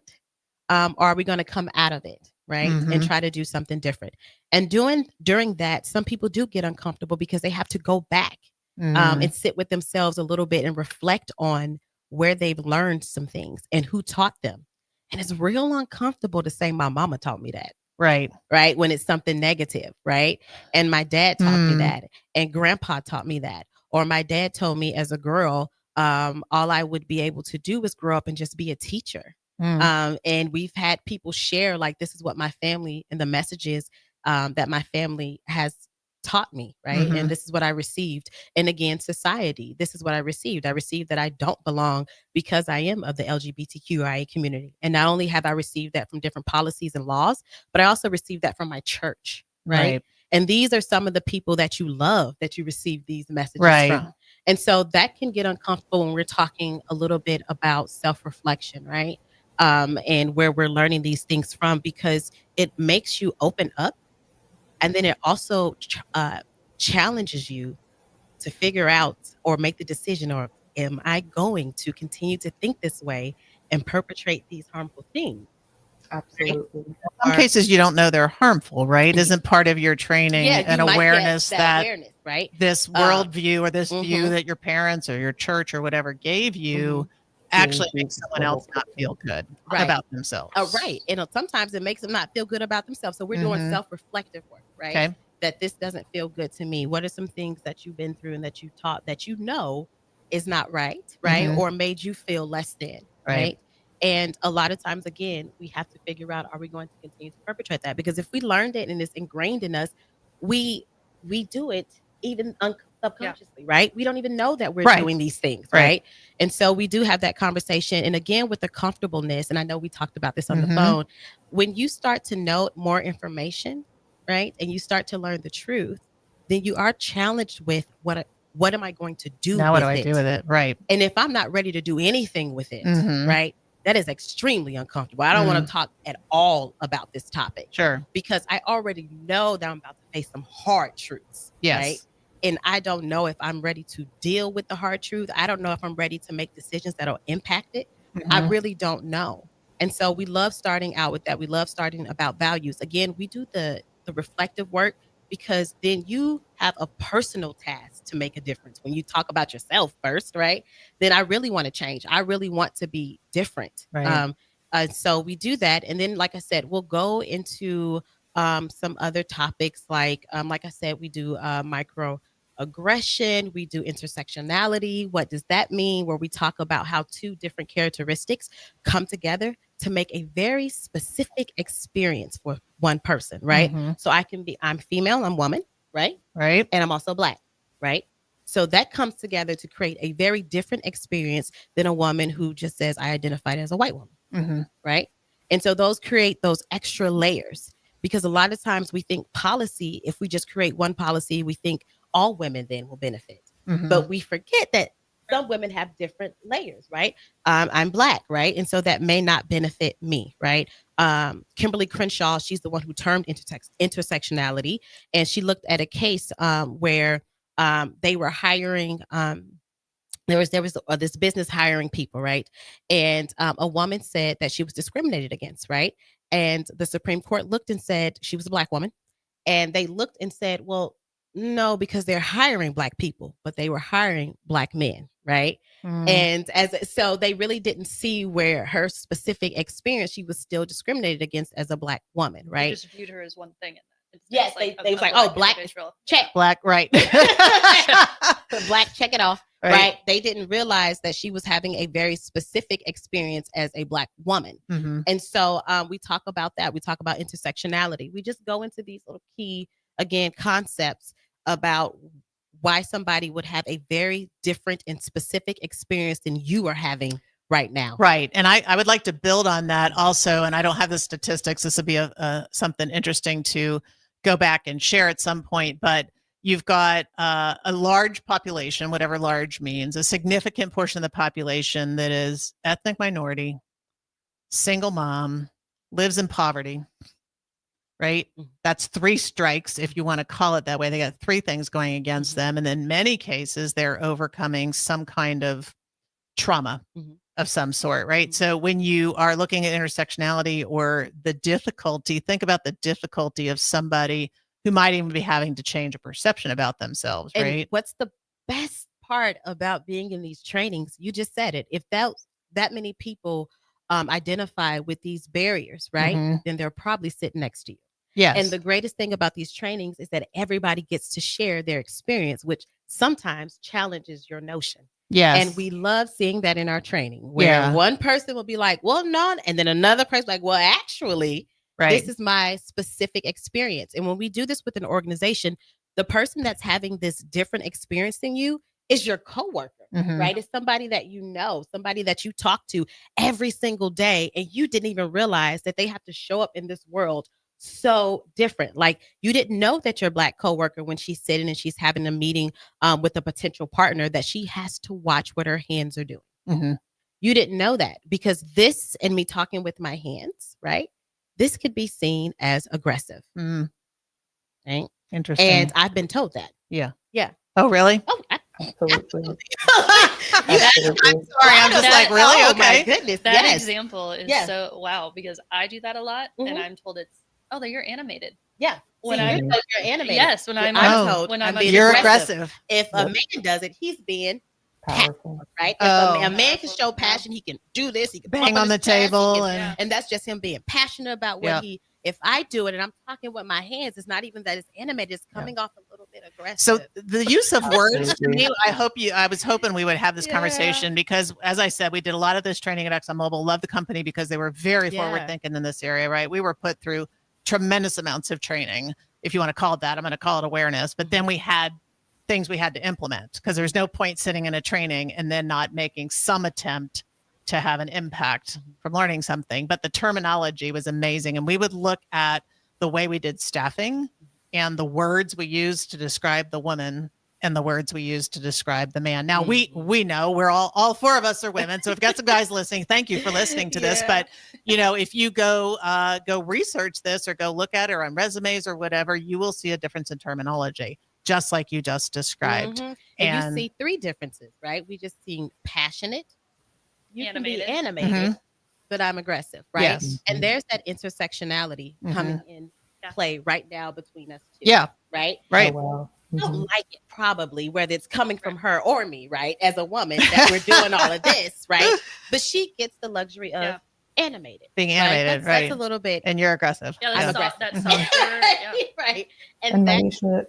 Or are we going to come out of it, right? And try to do something different? And during that, some people do get uncomfortable because they have to go back and sit with themselves a little bit and reflect on where they've learned some things and who taught them. And it's real uncomfortable to say, my mama taught me that. Right. When it's something negative, right? And my dad taught me that. And grandpa taught me that. Or my dad told me as a girl, all I would be able to do was grow up and just be a teacher. And we've had people share, like, this is what my family and the messages that my family has taught me, right? And this is what I received. And again, society, this is what I received. I received that I don't belong because I am of the LGBTQIA community. And not only have I received that from different policies and laws, but I also received that from my church, right? And these are some of the people that you love, that you receive these messages from. And so that can get uncomfortable when we're talking a little bit about self-reflection, right? And where we're learning these things from, because it makes you open up. And then it also challenges you to figure out or make the decision, or am I going to continue to think this way and perpetrate these harmful things?
Absolutely.
In some cases, you don't know they're harmful, right? Isn't part of your training and awareness that
right?
This worldview or this view that your parents or your church or whatever gave you actually makes someone else not feel good about themselves.
Right. And sometimes it makes them not feel good about themselves. So we're doing self-reflective work, right?
Okay.
That this doesn't feel good to me. What are some things that you've been through and that you taught that is not right, right?
Mhm.
Or made you feel less than, right? And a lot of times, again, we have to figure out, are we going to continue to perpetrate that? Because if we learned it and it's ingrained in us, we do it even subconsciously, right? We don't even know that we're doing these things, right? And so we do have that conversation. And again, with the comfortableness, and I know we talked about this on the phone, when you start to know more information, right? And you start to learn the truth, then you are challenged with what am I going to do
Now,
with
what do I do with it? Right.
And if I'm not ready to do anything with it,
Mhm.
right? That is extremely uncomfortable. I don't want to talk at all about this topic.
Sure.
Because I already know that I'm about to face some hard truths.
Yes.
Right. And I don't know if I'm ready to deal with the hard truth. I don't know if I'm ready to make decisions that'll impact it. I really don't know. And so we love starting out with that. We love starting about values. Again, we do the reflective work because then you have a personal task to make a difference. When you talk about yourself first, right? Then I really want to change. I really want to be different.
Right.
So we do that. And then, like I said, we'll go into some other topics like I said, we do microaggression, we do intersectionality. What does that mean? Where we talk about how two different characteristics come together to make a very specific experience for one person, right? So I'm female, I'm woman, right?
Right.
And I'm also Black, right? So that comes together to create a very different experience than a woman who just says, I identified as a white woman, right? And so those create those extra layers because a lot of times we think policy, if we just create one policy, we think all women then will benefit. But we forget that some women have different layers, right? I'm Black, right? And so that may not benefit me, right? Kimberly Crenshaw, she's the one who termed intersectionality. And she looked at a case where they were hiring, there was this business hiring people, right? And a woman said that she was discriminated against, right? And the Supreme Court looked and said she was a Black woman. And they looked and said, well, no, because they're hiring Black people, but they were hiring Black men, right? And so they really didn't see where her specific experience, she was still discriminated against as a Black woman,
They
right?
just viewed her as one thing.
Yes, they was like, oh, Black, check.
Black, right.
Black, check it off, right? They didn't realize that she was having a very specific experience as a Black woman. And so we talk about that. We talk about intersectionality. We just go into these little key, again, concepts about why somebody would have a very different and specific experience than you are having right now.
Right. And I would like to build on that also. And I don't have the statistics. This would be something interesting to go back and share at some point. But you've got a large population, whatever large means, a significant portion of the population that is ethnic minority, single mom, lives in poverty. Right? That's 3 strikes, if you want to call it that way. They got 3 things going against them. And in many cases, they're overcoming some kind of trauma of some sort, right? So when you are looking at intersectionality or the difficulty, think about the difficulty of somebody who might even be having to change a perception about themselves,
And
right?
what's the best part about being in these trainings? You just said it. If that many people identify with these barriers, right? Then they're probably sitting next to you.
Yes.
And the greatest thing about these trainings is that everybody gets to share their experience, which sometimes challenges your notion.
Yes.
And we love seeing that in our training where one person will be like, well, no. And then another person like, well, actually, this is my specific experience. And when we do this with an organization, the person that's having this different experience than you is your coworker, right? It's somebody that you know, somebody that you talk to every single day. And you didn't even realize that they have to show up in this world so different. Like you didn't know that your Black coworker, when she's sitting and she's having a meeting with a potential partner, that she has to watch what her hands are doing. You didn't know that because this, and me talking with my hands, right? This could be seen as aggressive. Right?
Interesting.
And I've been told that.
Yeah.
Yeah.
Oh, really?
Oh,
Absolutely.
I'm sorry. I'm just like, really?
Oh,
Okay.
my goodness.
That example is
Yes.
so wow, because I do that a lot and I'm told you're animated.
Yeah.
When
See,
I'm
you're animated.
Yes, when I'm
told
when
I'm
I'm
being
You're
aggressive.
aggressive.
If a man does it, he's being
Powerful.
right?
Oh.
If a man can show passion, he can do this, he can
Bang
bump
on the
his chest, he
table
can-
and
and that's just him being passionate about what
Yeah.
he If I do it and I'm talking with my hands, it's not even that it's animated, it's coming off a little bit aggressive.
So the use of words to me, I was hoping we would have this conversation because, as I said, we did a lot of this training at ExxonMobil. Love the company because they were very forward thinking in this area, right? We were put through tremendous amounts of training, if you want to call it that. I'm going to call it awareness. But then we had things we had to implement because there's no point sitting in a training and then not making some attempt to have an impact from learning something. But the terminology was amazing. And we would look at the way we did staffing and the words we used to describe the woman and the words we used to describe the man. Now we know we're all four of us are women. So we've got some guys listening. Thank you for listening to this. But if you go research this or go look at it or on resumes or whatever, you will see a difference in terminology, just like you just described.
And you see three differences, right? We just seen passionate. You
Animated.
can be animated, but I'm aggressive, right?
Yes.
And there's that intersectionality coming in play right now between us two.
Yeah.
Right?
Right.
Oh, wow.
I don't like it probably, whether it's coming from her or me, right? As a woman that we're doing all of this, right? But she gets the luxury of animated.
Being animated, right?
That's a little bit.
And you're aggressive.
Yeah,
I'm
that's
aggressive. Right.
And
that's
Myeisha,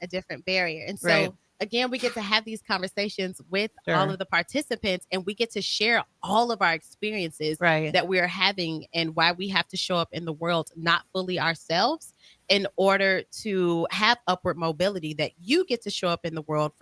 a different barrier. And so again, we get to have these conversations with all of the participants, and we get to share all of our experiences that we're having and why we have to show up in the world not fully ourselves in order to have upward mobility, that you get to show up in the world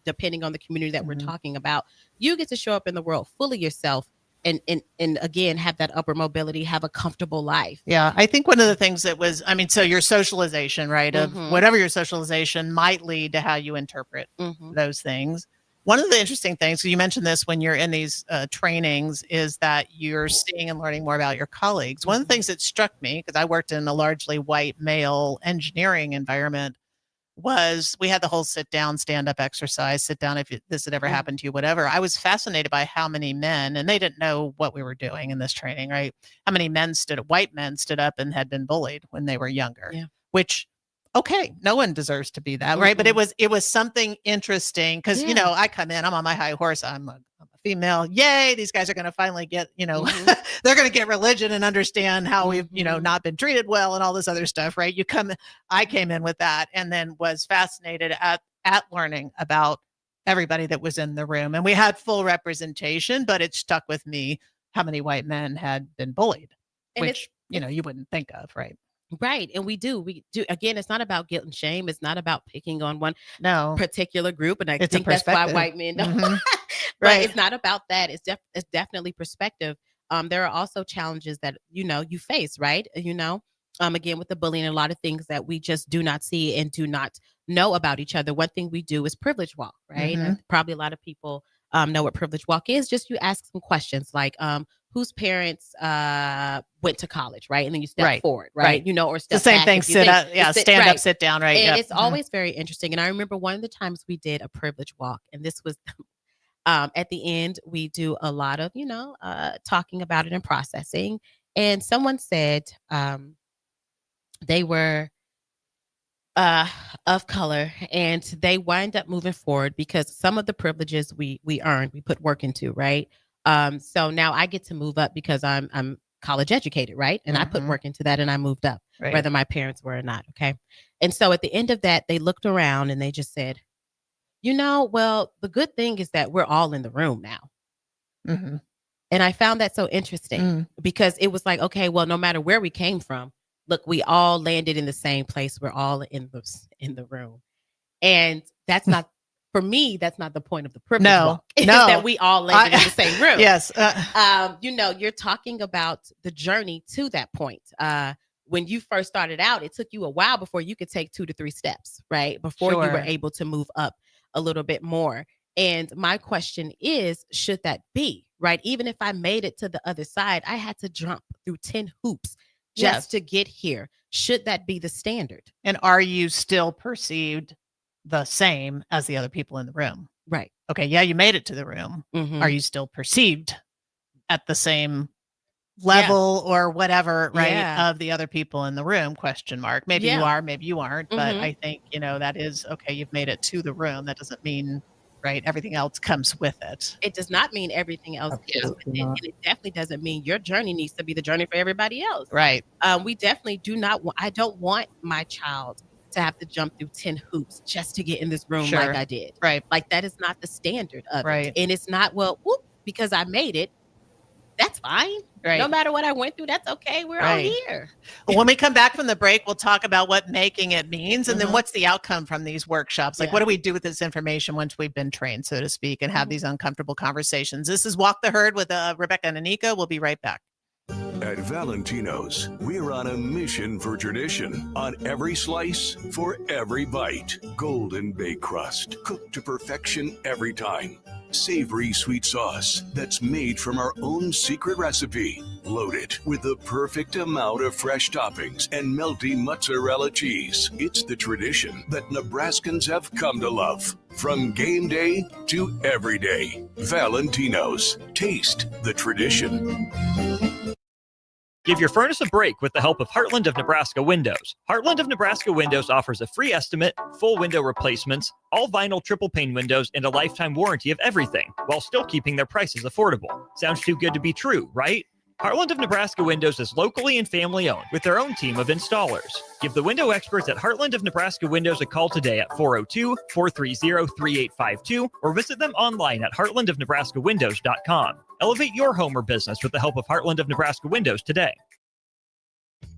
depending on the community that we're talking about. You get to show up in the world fully yourself and again, have that upward mobility, have a comfortable life.
Yeah. I think one of the things that was, so your socialization, right, of whatever your socialization might lead to how you interpret those things. One of the interesting things, so you mentioned this when you're in these trainings, is that you're seeing and learning more about your colleagues. One of the things that struck me, because I worked in a largely white male engineering environment, was we had the whole sit down, stand up exercise, sit down if this had ever happened to you, whatever. I was fascinated by how many men, and they didn't know what we were doing in this training, right? How many white men stood up and had been bullied when they were younger, which, okay, no one deserves to be that, right? But it was something interesting because, I come in, I'm on my high horse. I'm a female. Yay. These guys are going to finally get, they're going to get religion and understand how we've, not been treated well and all this other stuff, right? I came in with that and then was fascinated at learning about everybody that was in the room. And we had full representation, but it stuck with me how many white men had been bullied, and which, you wouldn't think of, right?
Right. And we do. Again, it's not about guilt and shame. It's not about picking on one particular group. And I think that's why white men don't. But it's not about that. It's definitely perspective. There are also challenges that, you face, right? Again, with the bullying, a lot of things that we just do not see and do not know about each other. One thing we do is privilege walk, right? And probably a lot of people know what privilege walk is. Just you ask some questions like, whose parents went to college, right? And then you step forward, right? Or step
the same
back
thing, stand up, sit down, right?
And it's always very interesting. And I remember one of the times we did a privilege walk, and this was at the end, we do a lot of, talking about it and processing. And someone said they were of color, and they wind up moving forward because some of the privileges we earned, we put work into, right? So now I get to move up because I'm college educated, right? And I put work into that and I moved up, whether my parents were or not. Okay. And so at the end of that, they looked around and they just said, well, the good thing is that we're all in the room now. And I found that so interesting because it was like, okay, well, no matter where we came from, look, we all landed in the same place. We're all in the room. And that's not, for me, that's not the point of the privilege walk. It's that we all landed in the same room.
Yes.
You're talking about the journey to that point. When you first started out, it took you a while before you could take 2 to 3 steps, right? Before you were able to move up a little bit more. And my question is, should that be, right? Even if I made it to the other side, I had to jump through 10 hoops just to get here. Should that be the standard?
And are you still perceived the same as the other people in the room?
Right.
Okay. Yeah, you made it to the room. Are you still perceived at the same level or whatever, right? Of the other people in the room? Question mark. Maybe you are, maybe you aren't. But I think, that is okay. You've made it to the room. That doesn't mean Right. Everything else comes with it.
It does not mean everything else comes with it. And it definitely doesn't mean your journey needs to be the journey for everybody else.
Right.
We definitely do not I don't want my child to have to jump through 10 hoops just to get in this room like I did.
Right.
Like that is not the standard of
Right.
it. And it's not, well, whoop, because I made it. That's fine.
Right.
No matter what I went through, that's okay. We're all here.
When we come back from the break, we'll talk about what making it means and then what's the outcome from these workshops. Like, what do we do with this information once we've been trained, so to speak, and have these uncomfortable conversations? This is Walk the Herd with Rebecca and Anika. We'll be right back.
At Valentino's, we're on a mission for tradition. On every slice, for every bite. Golden baked crust, cooked to perfection every time. Savory sweet sauce that's made from our own secret recipe. Loaded with the perfect amount of fresh toppings and melty mozzarella cheese. It's the tradition that Nebraskans have come to love. From game day to every day. Valentino's. Taste the tradition.
Give your furnace a break with the help of Heartland of Nebraska Windows. Heartland of Nebraska Windows offers a free estimate, full window replacements, all vinyl triple pane windows, and a lifetime warranty of everything, while still keeping their prices affordable. Sounds too good to be true, right? Heartland of Nebraska Windows is locally and family owned with their own team of installers. Give the window experts at Heartland of Nebraska Windows a call today at 402-430-3852 or visit them online at heartlandofnebraskawindows.com. Elevate your home or business with the help of Heartland of Nebraska Windows today.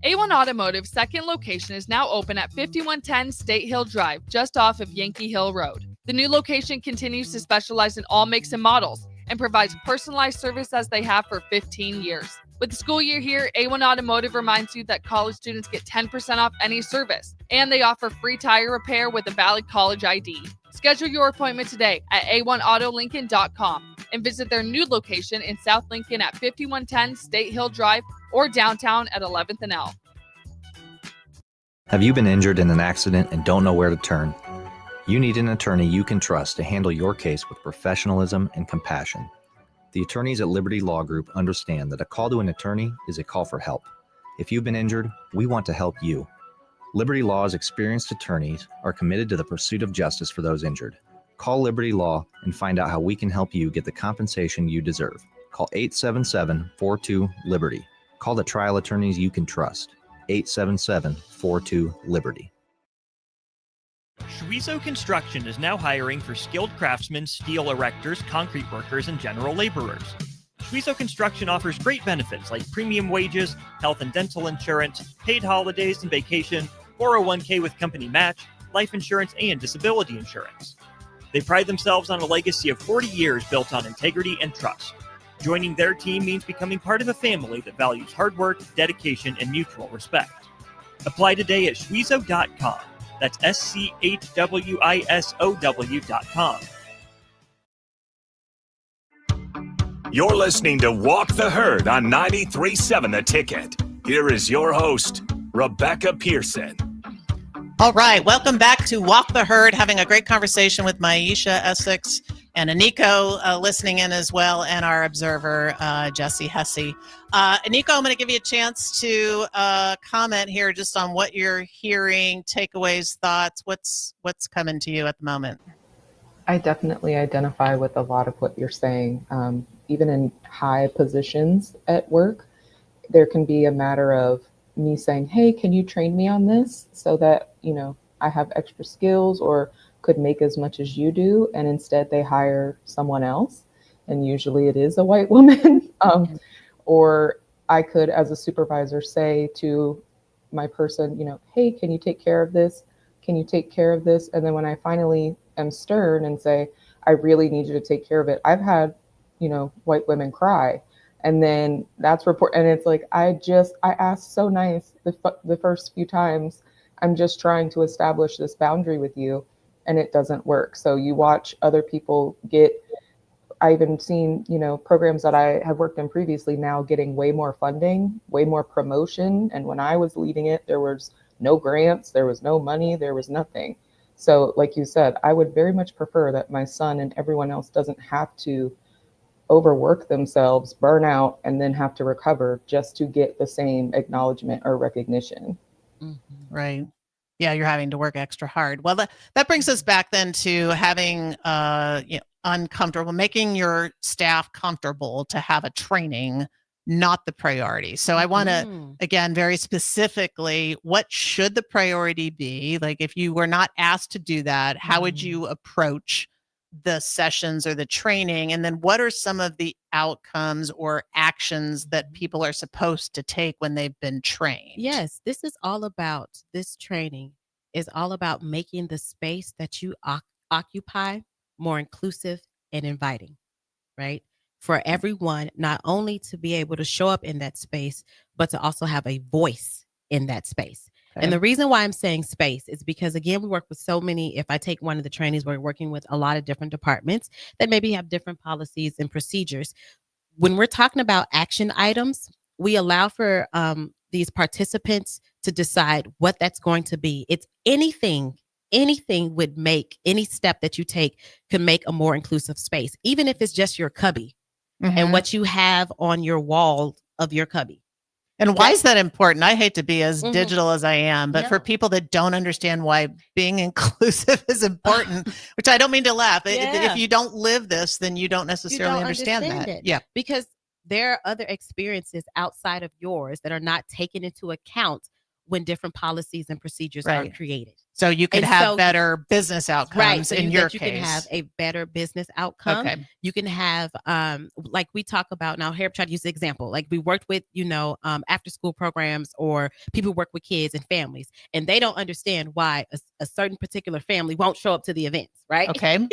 A1 Automotive's second location is now open at 5110 State Hill Drive, just off of Yankee Hill Road. The new location continues to specialize in all makes and models and provides personalized service as they have for 15 years. With the school year here, A1 Automotive reminds you that college students get 10% off any service, and they offer free tire repair with a valid college ID. Schedule your appointment today at a1autolincoln.com and visit their new location in South Lincoln at 5110 State Hill Drive or downtown at 11th and L.
Have you been injured in an accident and don't know where to turn? You need an attorney you can trust to handle your case with professionalism and compassion. The attorneys at Liberty Law Group understand that a call to an attorney is a call for help. If you've been injured, we want to help you. Liberty Law's experienced attorneys are committed to the pursuit of justice for those injured. Call Liberty Law and find out how we can help you get the compensation you deserve. Call 877-42-LIBERTY. Call the trial attorneys you can trust. 877-42-LIBERTY.
Schweizo Construction is now hiring for skilled craftsmen, steel erectors, concrete workers, and general laborers. Schweizo Construction offers great benefits like premium wages, health and dental insurance, paid holidays and vacation, 401k with company match, life insurance, and disability insurance. They pride themselves on a legacy of 40 years built on integrity and trust. Joining their team means becoming part of a family that values hard work, dedication, and mutual respect. Apply today at schweizo.com. That's schwisow.com.
You're listening to Walk the Herd on 93.7 The Ticket. Here is your host, Rebecca Pearson.
All right, welcome back to Walk the Herd, having a great conversation with Myeisha Essex and Aniko listening in as well, and our observer, Jesse Hesse. Aniko, I'm going to give you a chance to comment here just on what you're hearing, takeaways, thoughts. What's coming to you at the moment?
I definitely identify with a lot of what you're saying. Even in high positions at work, there can be a matter of me saying, hey, can you train me on this so that, I have extra skills or could make as much as you do. And instead they hire someone else. And usually it is a white woman. Or I could, as a supervisor, say to my person, hey, can you take care of this? Can you take care of this? And then when I finally am stern and say, I really need you to take care of it. I've had, white women cry. And then that's report. And it's like, I asked so nice the first few times. I'm just trying to establish this boundary with you, and it doesn't work. So you watch other people I even seen, programs that I have worked in previously now getting way more funding, way more promotion. And when I was leading it, there was no grants, there was no money, there was nothing. So like you said, I would very much prefer that my son and everyone else doesn't have to overwork themselves, burn out, and then have to recover just to get the same acknowledgement or recognition.
Right. Yeah, you're having to work extra hard. Well, that brings us back then to having uncomfortable, making your staff comfortable to have a training, not the priority. So I want to, again, very specifically, what should the priority be? Like if you were not asked to do that, how would you approach the sessions or the training? And then what are some of the outcomes or actions that people are supposed to take when they've been trained?
Yes, this training is all about making the space that you occupy more inclusive and inviting, right? For everyone, not only to be able to show up in that space, but to also have a voice in that space.
Okay.
And the reason why I'm saying space is because, again, we work with so many. If I take one of the trainings, we're working with a lot of different departments that maybe have different policies and procedures. When we're talking about action items, we allow for these participants to decide what that's going to be. It's anything would make, any step that you take could make a more inclusive space, even if it's just your cubby and what you have on your wall of your cubby.
And why is that important? I hate to be as digital as I am, but for people that don't understand why being inclusive is important, which I don't mean to laugh. If you don't live this, then you don't necessarily understand that.
It.
Yeah.
Because there are other experiences outside of yours that are not taken into account when different policies and procedures are created.
So you could have better business outcomes
so
in your
case. You
case.
can have a better business outcome.
Okay.
You can have, like we talk about now, here, try to use the example. Like we worked with, after school programs or people who work with kids and families, and they don't understand why a certain particular family won't show up to the events, right?
Okay.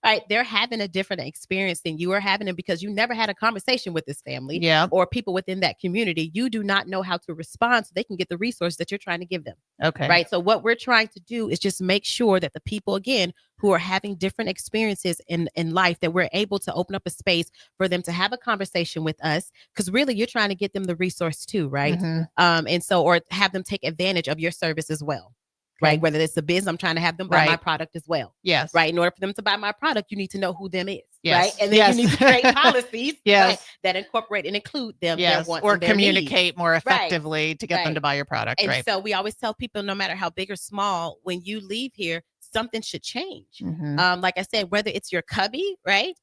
Right. They're having a different experience than you are having, and because you never had a conversation with this family or people within that community, you do not know how to respond so they can get the resources that you're trying to give them.
Okay.
Right. So what we're trying to do is just make sure that the people, again, who are having different experiences in life, that we're able to open up a space for them to have a conversation with us, because really you're trying to get them the resource too, right? And so, or have them take advantage of your service as well. Right. Whether it's a business, I'm trying to have them buy my product as well.
Yes.
Right. In order for them to buy my product, you need to know who them is.
Yes.
Right. And then you need to create policies
yes.
that incorporate and include them.
Yes.
Their wants
Or
and their
communicate
needs.
more effectively to get them to buy your product.
And
right.
so we always tell people, no matter how big or small, when you leave here, something should change. Like I said, whether it's your cubby, right?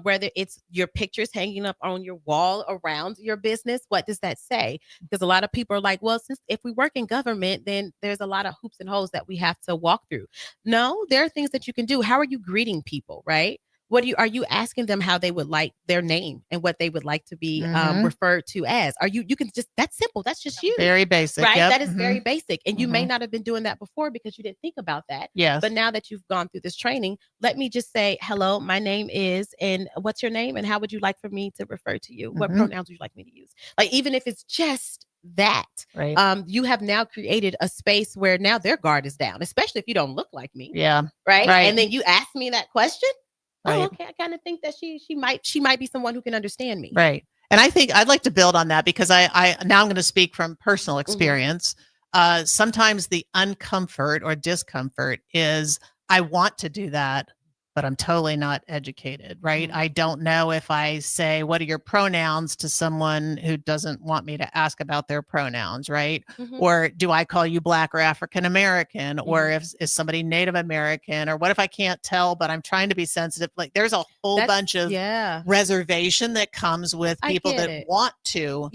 Whether it's your pictures hanging up on your wall around your business, what does that say? Because a lot of people are like, well, since if we work in government, then there's a lot of hoops and holes that we have to walk through. No, there are things that you can do. How are you greeting people, right? Are you asking them how they would like their name and what they would like to be referred to as? You can just, that's simple. That's just you.
Very basic.
Right.
Yep.
That is very basic. And you may not have been doing that before because you didn't think about that.
Yes.
But now that you've gone through this training, let me just say, hello, my name is, and what's your name? And how would you like for me to refer to you? What pronouns would you like me to use? Like, even if it's just that,
right.
You have now created a space where now their guard is down, especially if you don't look like me.
Yeah.
Right.
Right.
And then you ask me that question.
Right.
Oh, okay. I kind of think that she might be someone who can understand me.
Right. And I think I'd like to build on that because I now I'm going to speak from personal experience. Sometimes the uncomfort or discomfort is I want to do that, but I'm totally not educated, right? I don't know if I say, what are your pronouns to someone who doesn't want me to ask about their pronouns, right? Or do I call you Black or African American? Or is somebody Native American? Or what if I can't tell, but I'm trying to be sensitive? Like there's a whole bunch of reservation that comes with people that want to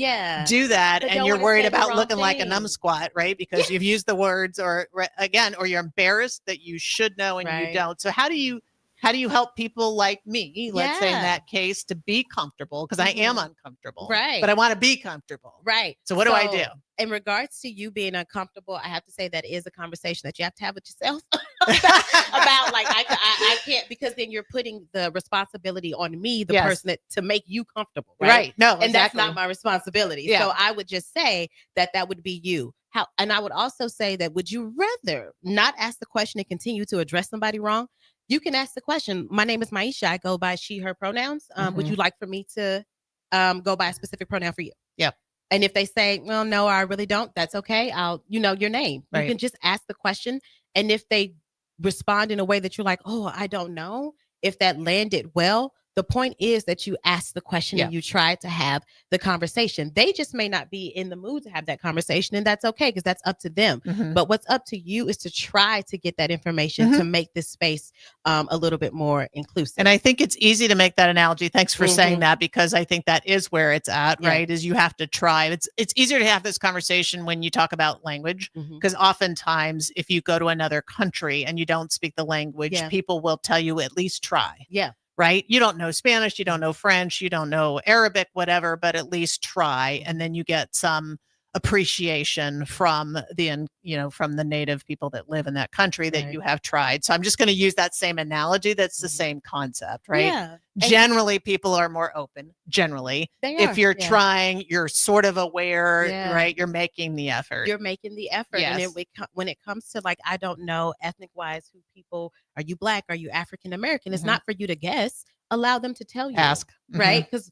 do that.
But
and you're worried about looking like a numbsquat, right? Because you've used the words or you're embarrassed that you should know and you don't. So how do you help people like me, let's say in that case, to be comfortable? Because I am uncomfortable,
right?
But I want to be comfortable,
right?
So what do I do?
In regards to you being uncomfortable, I have to say that is a conversation that you have to have with yourself about like I can't, because then you're putting the responsibility on me, the person to make you comfortable, right?
No,
and that's not my responsibility. So I would just say that would be you. And I would also say that would you rather not ask the question and continue to address somebody wrong? You can ask the question. My name is Myeisha. I go by she, her pronouns. Would you like for me to go by a specific pronoun for you?
Yep.
And if they say, well, no, I really don't, that's okay. I'll, your name.
Right.
You can just ask the question. And if they respond in a way that you're like, oh, I don't know, if that landed well, The point is that you ask the question and you try to have the conversation. They just may not be in the mood to have that conversation, and that's okay because that's up to them. But what's up to you is to try to get that information to make this space a little bit more inclusive.
And I think it's easy to make that analogy. Thanks for saying that, because I think that is where it's at, right? Is you have to try. It's easier to have this conversation when you talk about language, because oftentimes if you go to another country and you don't speak the language, people will tell you at least try.
Yeah.
Right? You don't know Spanish, you don't know French, you don't know Arabic, whatever, but at least try. And then you get some appreciation from the, from the native people that live in that country that you have tried. So I'm just going to use that same analogy. That's the same concept, right?
Yeah.
Generally, people are more open. Generally, if you're trying, you're sort of aware, right? You're making the effort.
You're making the effort.
Yes.
And then when it comes to like, I don't know, ethnic wise, who people, are you Black? Are you African American? It's not for you to guess. Allow them to tell you.
Ask.
Right? Because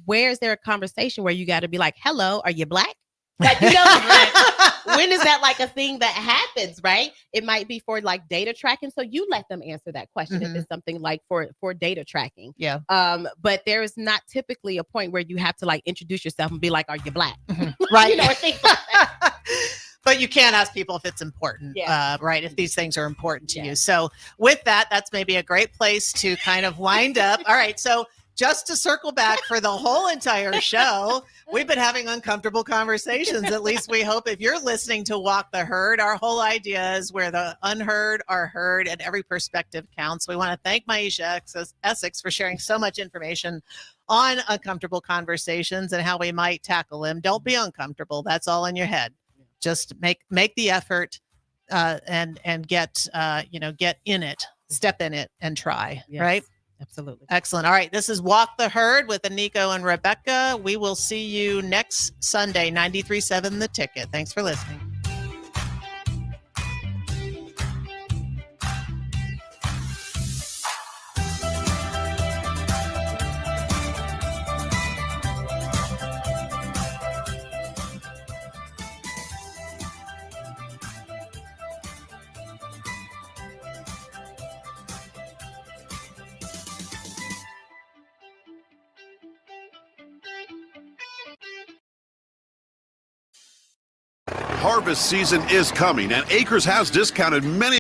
where is there a conversation where you got to be like, hello, are you Black? Like, when is that like a thing that happens, right? It might be for like data tracking. So you let them answer that question if it's something like for data tracking.
Yeah.
But there is not typically a point where you have to like introduce yourself and be like, are you Black?
Right.
Or things like that.
But you can't ask people if it's important, right? If these things are important to you. So with that, that's maybe a great place to kind of wind up. All right. So just to circle back for the whole entire show, we've been having uncomfortable conversations. At least we hope. If you're listening to Walk the Herd, our whole idea is where the unheard are heard and every perspective counts. We want to thank Myeisha Essex for sharing so much information on uncomfortable conversations and how we might tackle them. Don't be uncomfortable. That's all in your head. Just make the effort and get get in it, step in it, and try.
Yes.
Right.
Absolutely.
Excellent. All right. This is Walk the Herd with Aniko and Rebecca. We will see you next Sunday, 93.7 The Ticket. Thanks for listening.
Harvest season is coming, and Acres has discounted many